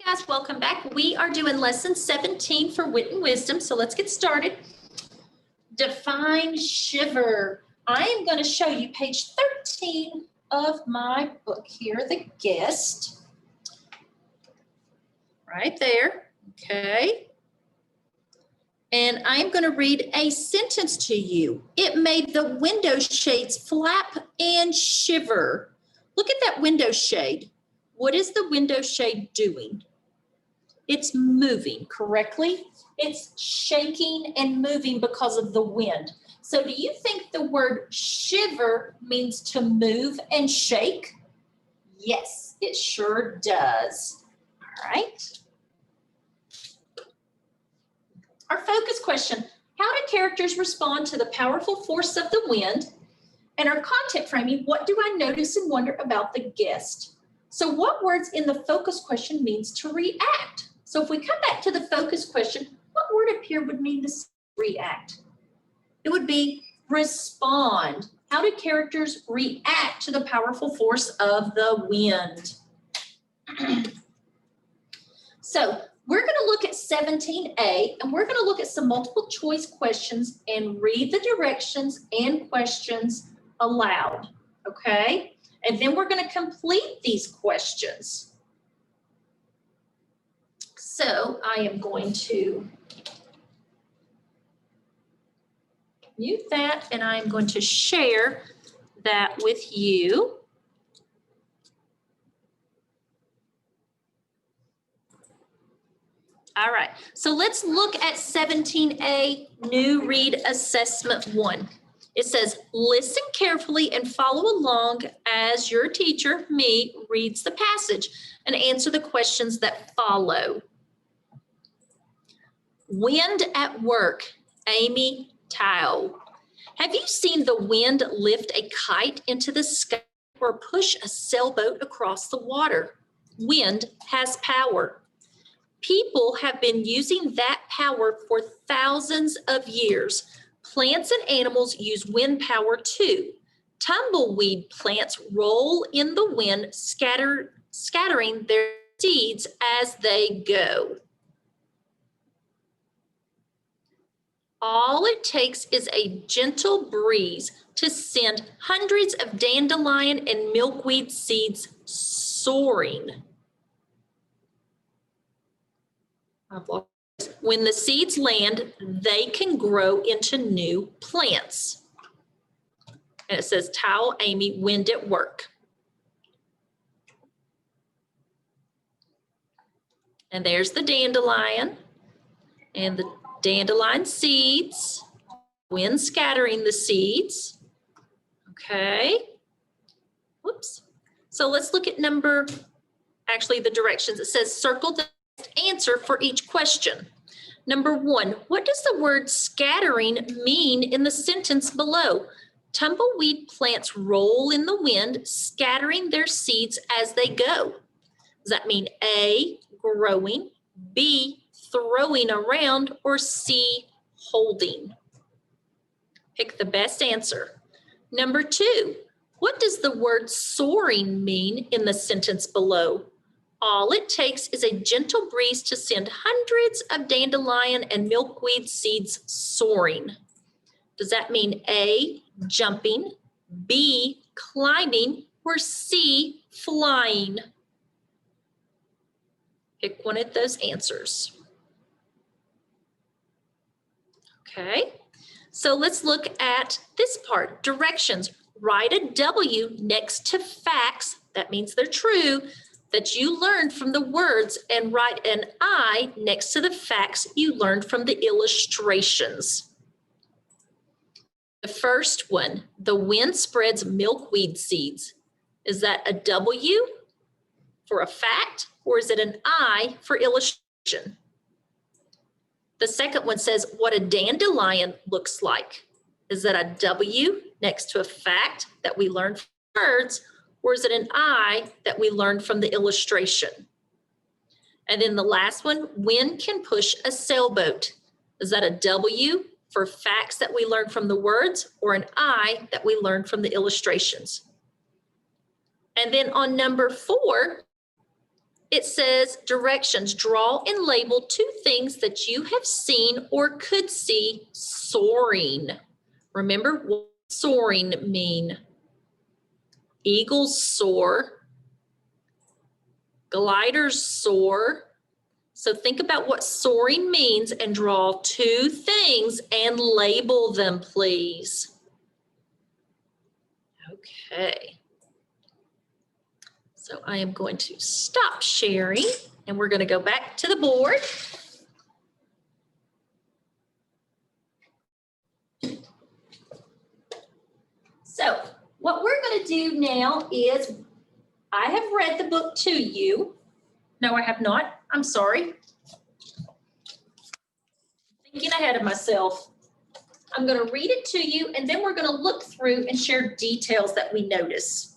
Guys, welcome back. We are doing lesson 17 for Wit and Wisdom, so let's get started. Define shiver. I am going to show you page 13 of my book here, The Guest. Right there, okay. And I am going to read a sentence to you. It made the window shades flap and shiver. Look at that window shade. What is the window shade doing? It's moving correctly. It's shaking and moving because of the wind. So do you think the word shiver means to move and shake? Yes, it sure does. All right. Our focus question, how do characters respond to the powerful force of the wind? And our content framing, what do I notice and wonder about the guest? So what words in the focus question means to react? So if we come back to the focus question, what word up here would mean to react? It would be respond. How do characters react to the powerful force of the wind? So we're going to look at 17A, and we're going to look at some multiple choice questions and read the directions and questions aloud, okay? And then we're going to complete these questions. So I am going to mute that, and I'm going to share that with you. All right, so let's look at 17A, New Read Assessment 1. It says, listen carefully and follow along as your teacher, me, reads the passage and answer the questions that follow. Wind at work, Amy Tao. Have you seen the wind lift a kite into the sky or push a sailboat across the water? Wind has power. People have been using that power for thousands of years. Plants and animals use wind power too. Tumbleweed plants roll in the wind, scattering their seeds as they go. All it takes is a gentle breeze to send hundreds of dandelion and milkweed seeds soaring. When the seeds land, they can grow into new plants. And it says, Tao, Amy, wind at work. And there's the dandelion and the dandelion seeds, wind scattering the seeds. Okay. Whoops. So let's look at the directions. It says circle the answer for each question. Number 1, what does the word scattering mean in the sentence below? Tumbleweed plants roll in the wind, scattering their seeds as they go. Does that mean A, growing, B, throwing around, or C, holding? Pick the best answer. Number 2, what does the word soaring mean in the sentence below? All it takes is a gentle breeze to send hundreds of dandelion and milkweed seeds soaring. Does that mean A, jumping, B, climbing, or C, flying? Pick one of those answers. Okay, so let's look at this part, directions. Write a W next to facts, that means they're true, that you learned from the words, and write an I next to the facts you learned from the illustrations. The first one, the wind spreads milkweed seeds. Is that a W for a fact, or is it an I for illustration? The second one says what a dandelion looks like. Is that a W next to a fact that we learned from words, or is it an I that we learned from the illustration? And then the last one, wind can push a sailboat. Is that a W for facts that we learned from the words, or an I that we learned from the illustrations? And then on number 4, It says directions, draw and label two things that you have seen or could see soaring. Remember what soaring mean? Eagles soar, gliders soar. So think about what soaring means and draw two things and label them, please. Okay. So I am going to stop sharing and we're going to go back to the board. So what we're going to do now is I have read the book to you. No, I have not. I'm sorry. Thinking ahead of myself. I'm going to read it to you and then we're going to look through and share details that we notice.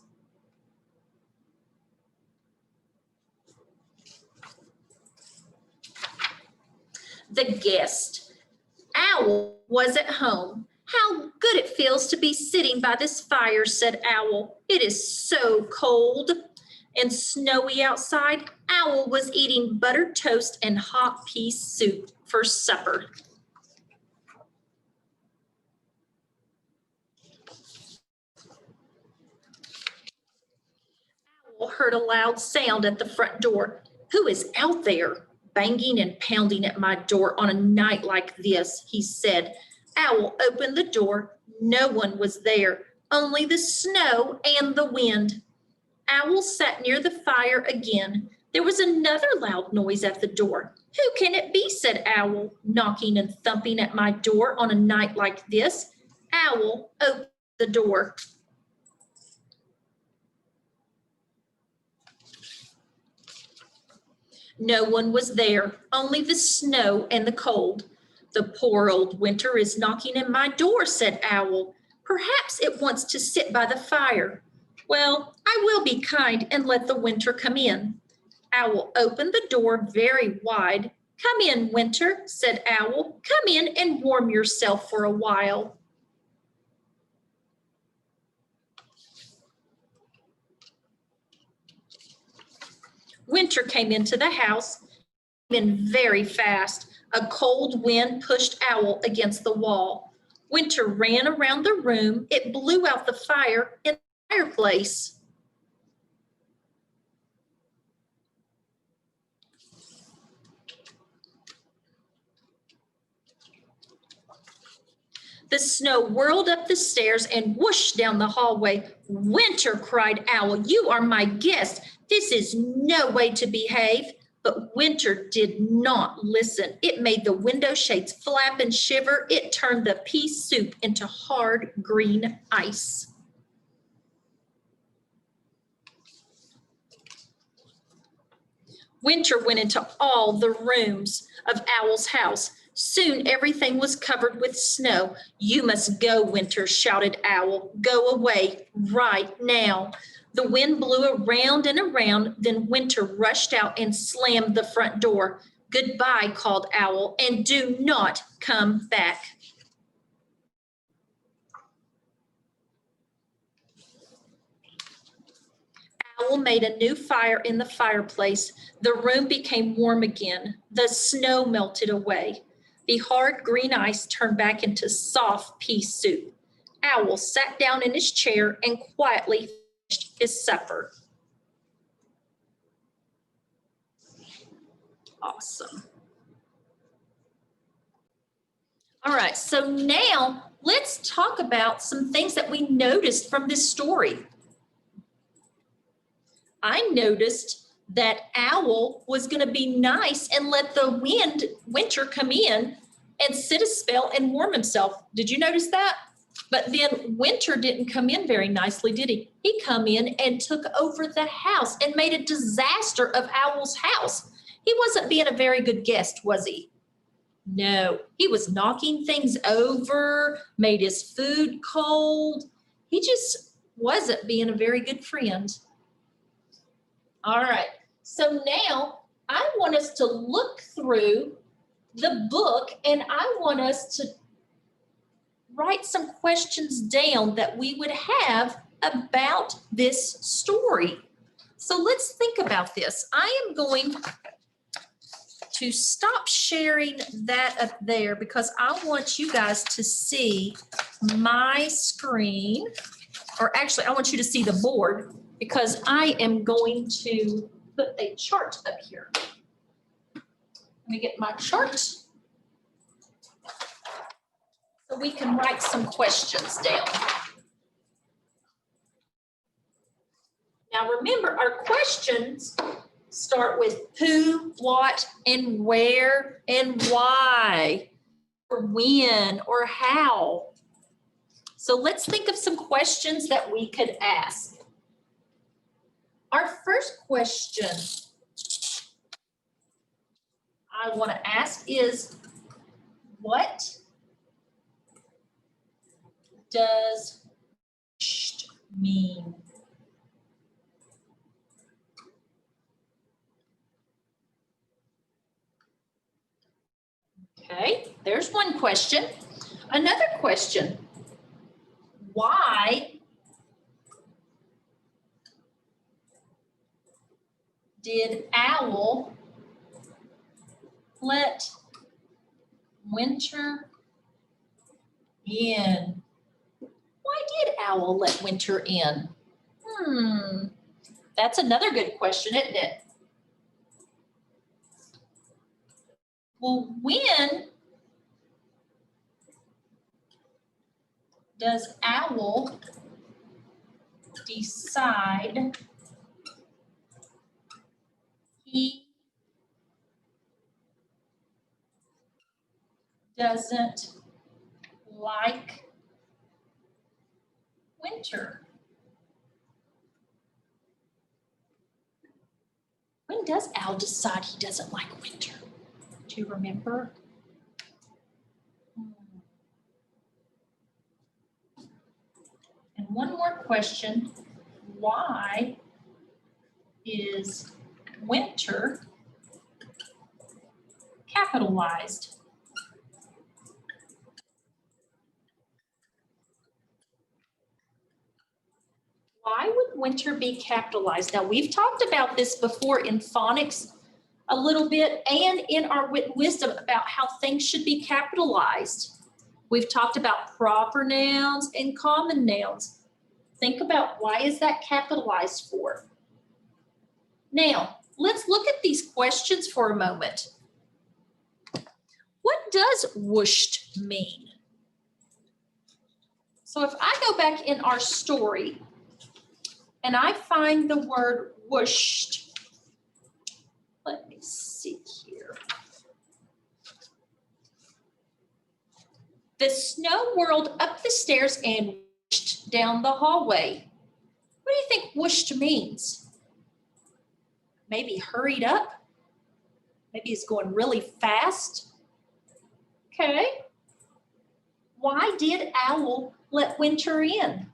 The guest. Owl was at home. How good it feels to be sitting by this fire, said Owl. It is so cold and snowy outside. Owl was eating buttered toast and hot pea soup for supper. Owl heard a loud sound at the front door. Who is out there? Banging and pounding at my door on a night like this, he said. Owl opened the door. No one was there, only the snow and the wind. Owl sat near the fire again. There was another loud noise at the door. Who can it be, said Owl, knocking and thumping at my door on a night like this. Owl opened the door. No one was there, only the snow and the cold. The poor old winter is knocking at my door, said Owl. Perhaps it wants to sit by the fire. Well, I will be kind and let the winter come in. Owl opened the door very wide. Come in, Winter, said Owl. Come in and warm yourself for a while. Winter came into the house, in very fast. A cold wind pushed Owl against the wall. Winter ran around the room. It blew out the fire in the fireplace. The snow whirled up the stairs and whooshed down the hallway. Winter, cried Owl, you are my guest. This is no way to behave. But Winter did not listen. It made the window shades flap and shiver. It turned the pea soup into hard green ice. Winter went into all the rooms of Owl's house. Soon everything was covered with snow. You must go, Winter, shouted Owl. Go away right now. The wind blew around and around, then Winter rushed out and slammed the front door. Goodbye, called Owl, and do not come back. Owl made a new fire in the fireplace. The room became warm again. The snow melted away. The hard green ice turned back into soft pea soup. Owl sat down in his chair and quietly finished his supper. Awesome. All right, so now let's talk about some things that we noticed from this story. I noticed that Owl was going to be nice and let the Winter come in and sit a spell and warm himself. Did you notice that? But then Winter didn't come in very nicely, did he? He come in and took over the house and made a disaster of Owl's house. He wasn't being a very good guest, was he? No, he was knocking things over, made his food cold. He just wasn't being a very good friend. All right, so now I want us to look through the book and I want us to write some questions down that we would have about this story. So let's think about this. I am going to stop sharing that up there because I want you guys to see my screen, or actually I want you to see the board because I am going to put a chart up here. Let me get my chart so we can write some questions down. Now remember, our questions start with who, what, and where, and why, or when, or how. So let's think of some questions that we could ask. Our first question I want to ask is, what does wished mean? Okay, there's one question. Another question, why did Owl let winter in? Why did Owl let winter in? That's another good question, isn't it? Well, when does Owl decide he doesn't like winter? When does Owl decide he doesn't like winter? Do you remember? And one more question, why is winter capitalized? Why would winter be capitalized? Now, we've talked about this before in phonics a little bit and in our wit and wisdom about how things should be capitalized. We've talked about proper nouns and common nouns. Think about why is that capitalized for? Now, let's look at these questions for a moment. What does whooshed mean? So if I go back in our story and I find the word whooshed, let me see here. The snow whirled up the stairs and whooshed down the hallway. What do you think whooshed means? Maybe hurried up? Maybe it's going really fast? Okay. Why did Owl let winter in?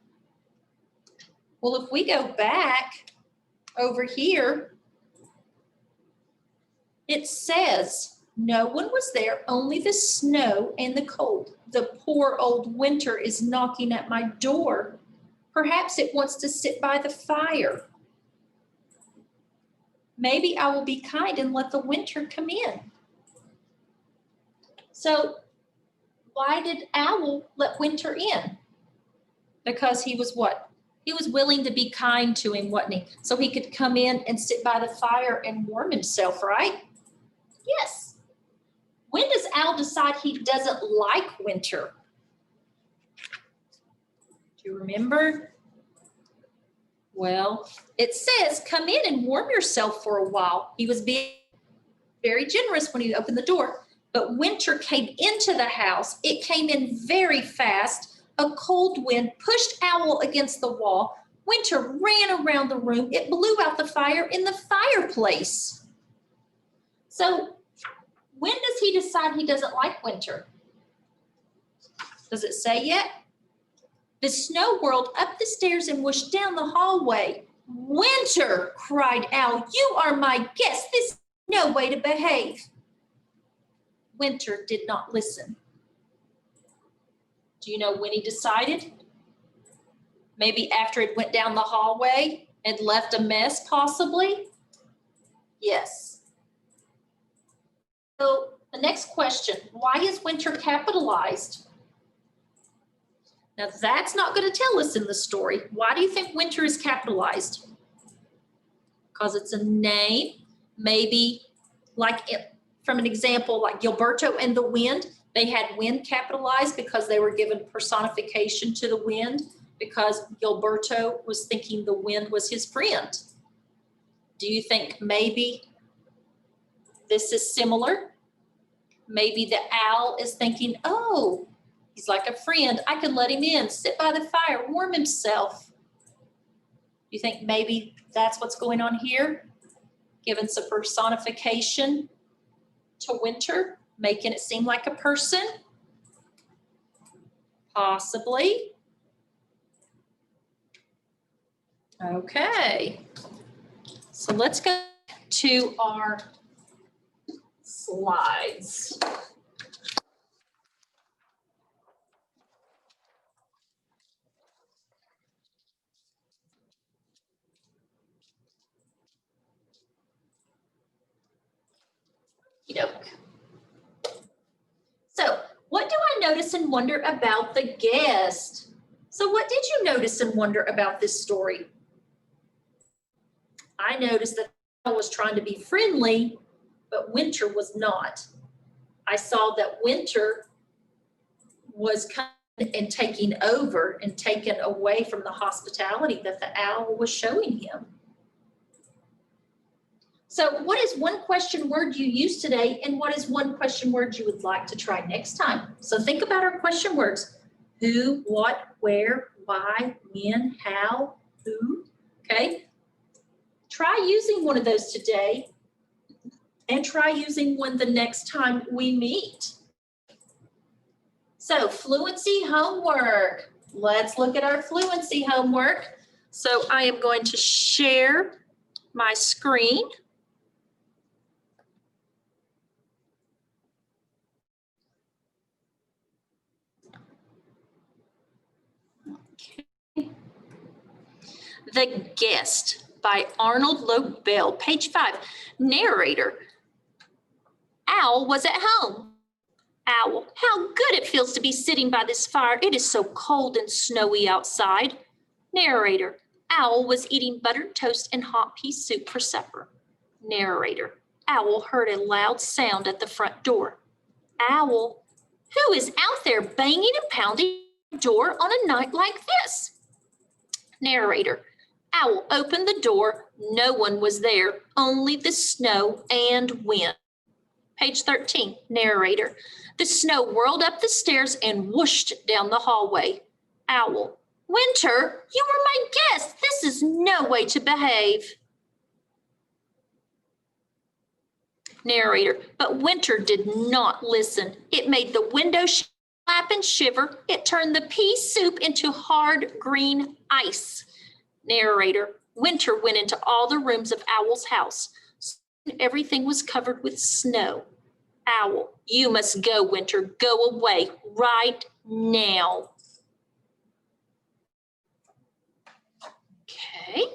Well, if we go back over here, it says no one was there, only the snow and the cold. The poor old winter is knocking at my door. Perhaps it wants to sit by the fire. Maybe I will be kind and let the winter come in. So why did Owl let winter in? Because he was what? He was willing to be kind to him, wasn't he? So he could come in and sit by the fire and warm himself, right? Yes. When does Owl decide he doesn't like winter? Do you remember? Well, it says, come in and warm yourself for a while. He was being very generous when he opened the door, but winter came into the house. It came in very fast. A cold wind pushed Owl against the wall. Winter ran around the room. It blew out the fire in the fireplace. So when does he decide he doesn't like winter? Does it say yet? The snow whirled up the stairs and whooshed down the hallway. Winter, cried Owl, you are my guest. This is no way to behave. Winter did not listen. Do you know when he decided? Maybe after it went down the hallway And left a mess possibly? Yes. So the next question, why is winter capitalized? Now that's not going to tell us in the story. Why do you think winter is capitalized? Because it's a name, maybe like from an example like Gilberto and the wind, they had wind capitalized because they were given personification to the wind because Gilberto was thinking the wind was his friend. Do you think maybe this is similar? Maybe the owl is thinking, oh, he's like a friend. I can let him in, sit by the fire, warm himself. You think maybe that's what's going on here? Giving some personification to winter, making it seem like a person? Possibly. Okay. So let's go to our slides. So what do I notice and wonder about the guest? So what did you notice and wonder about this story? I noticed that I was trying to be friendly, but Winter was not. I saw that Winter was coming and taking over and taken away from the hospitality that the owl was showing him. So what is one question word you used today, and what is one question word you would like to try next time? So think about our question words. Who, what, where, why, when, how, who, okay? Try using one of those today and try using one the next time we meet. So fluency homework. Let's look at our fluency homework. So I am going to share my screen. Okay. The Guest by Arnold Lobel, page 5. Narrator. Owl was at home. Owl, how good it feels to be sitting by this fire. It is so cold and snowy outside. Narrator. Owl was eating buttered toast and hot pea soup for supper. Narrator. Owl heard a loud sound at the front door. Owl, who is out there banging and pounding the door on a night like this? Narrator. Owl opened the door. No one was there, only the snow and wind. Page 13, narrator. The snow whirled up the stairs and whooshed down the hallway. Owl. Winter, you were my guest. This is no way to behave. Narrator. But Winter did not listen. It made the window flap and shiver. It turned the pea soup into hard green ice. Narrator. Winter went into all the rooms of Owl's house. Everything was covered with snow. Owl, you must go, Winter. Go away right now. Okay.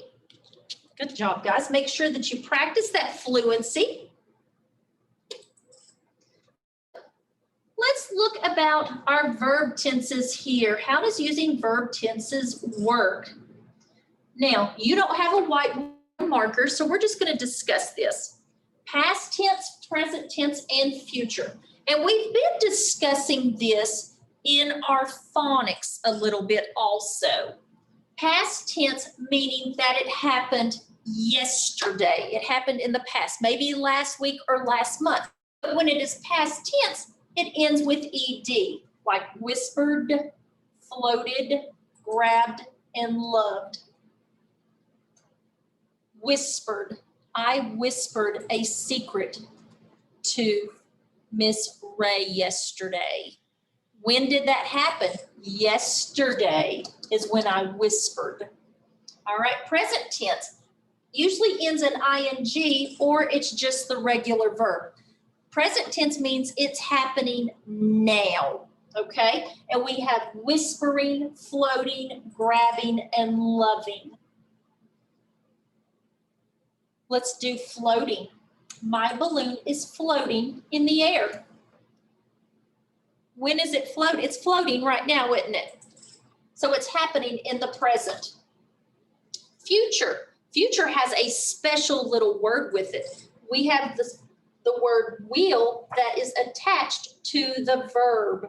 Good job, guys. Make sure that you practice that fluency. Let's look about our verb tenses here. How does using verb tenses work? Now, you don't have a white marker, so we're just going to discuss this. Past tense, present tense, and future. And we've been discussing this in our phonics a little bit also. Past tense meaning that it happened yesterday. It happened in the past, maybe last week or last month. But when it is past tense, it ends with ed, like whispered, floated, grabbed, and loved. Whispered. I whispered a secret to Miss Ray yesterday. When did that happen? Yesterday is when I whispered. All right, present tense usually ends in ing or it's just the regular verb. Present tense means it's happening now, okay? And we have whispering, floating, grabbing, and loving. Let's do floating. My balloon is floating in the air. When is it float? It's floating right now, isn't it? So it's happening in the present. Future. Future has a special little word with it. We have the word will that is attached to the verb.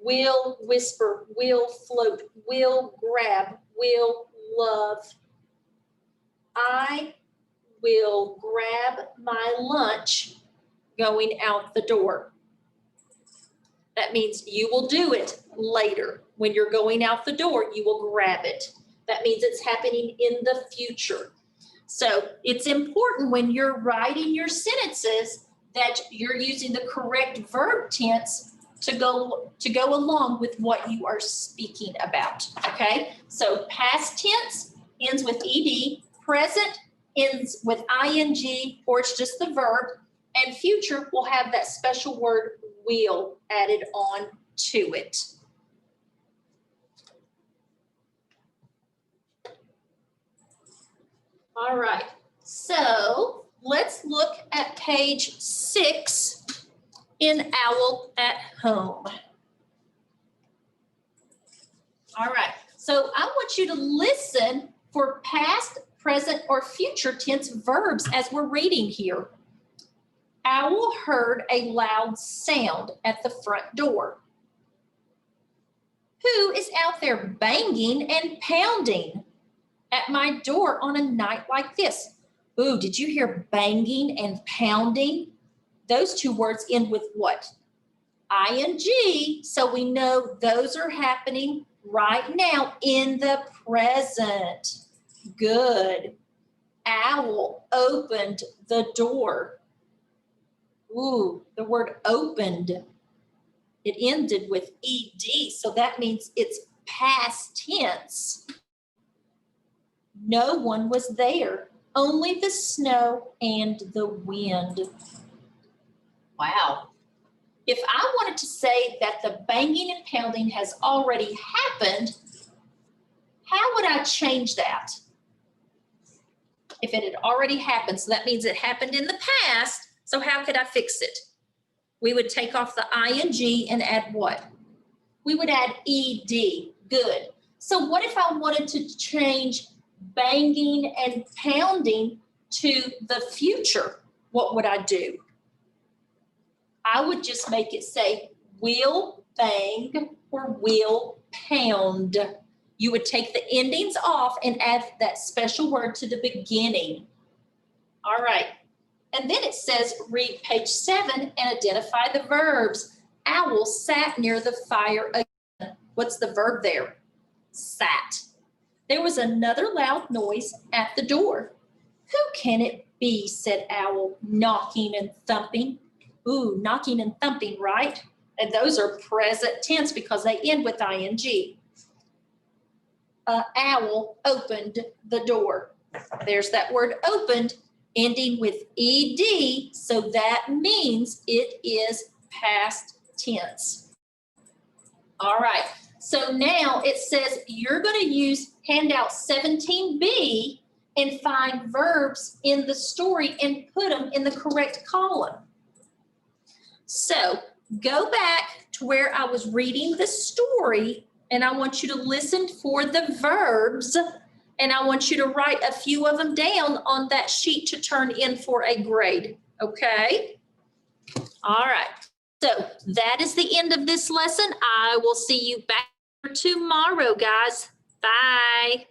Will whisper, will float, will grab, will love. I will grab my lunch going out the door. That means you will do it later. When you're going out the door, you will grab it. That means it's happening in the future. So it's important when you're writing your sentences that you're using the correct verb tense to go along with what you are speaking about, okay? So past tense ends with ed, present ends with ing, or it's just the verb, and future will have that special word will added on to it. All right, so let's look at page 6 in Owl at Home. All right, so I want you to listen for past, present, or future tense verbs as we're reading here. Owl heard a loud sound at the front door. Who is out there banging and pounding at my door on a night like this? Ooh, did you hear banging and pounding? Those two words end with what? ing, so we know those are happening right now in the present. Good. Owl opened the door. Ooh, the word opened. It ended with ed, so that means it's past tense. No one was there, only the snow and the wind. Wow. If I wanted to say that the banging and pounding has already happened, how would I change that? If it had already happened, so that means it happened in the past, so how could I fix it? We would take off the ing and add what? We would add ed. Good. So what if I wanted to change banging and pounding to the future? What would I do? I would just make it say will bang or will pound. You would take the endings off and add that special word to the beginning. All right. And then it says, read page 7 and identify the verbs. Owl sat near the fire again. What's the verb there? Sat. There was another loud noise at the door. Who can it be? Said Owl, knocking and thumping. Ooh, knocking and thumping, right? And those are present tense because they end with ing. Owl opened the door. There's that word opened, ending with ed, so that means it is past tense. All right, so now it says you're going to use handout 17B and find verbs in the story and put them in the correct column. So go back to where I was reading the story, and I want you to listen for the verbs, and I want you to write a few of them down on that sheet to turn in for a grade, okay? All right, so that is the end of this lesson. I will see you back tomorrow, guys. Bye.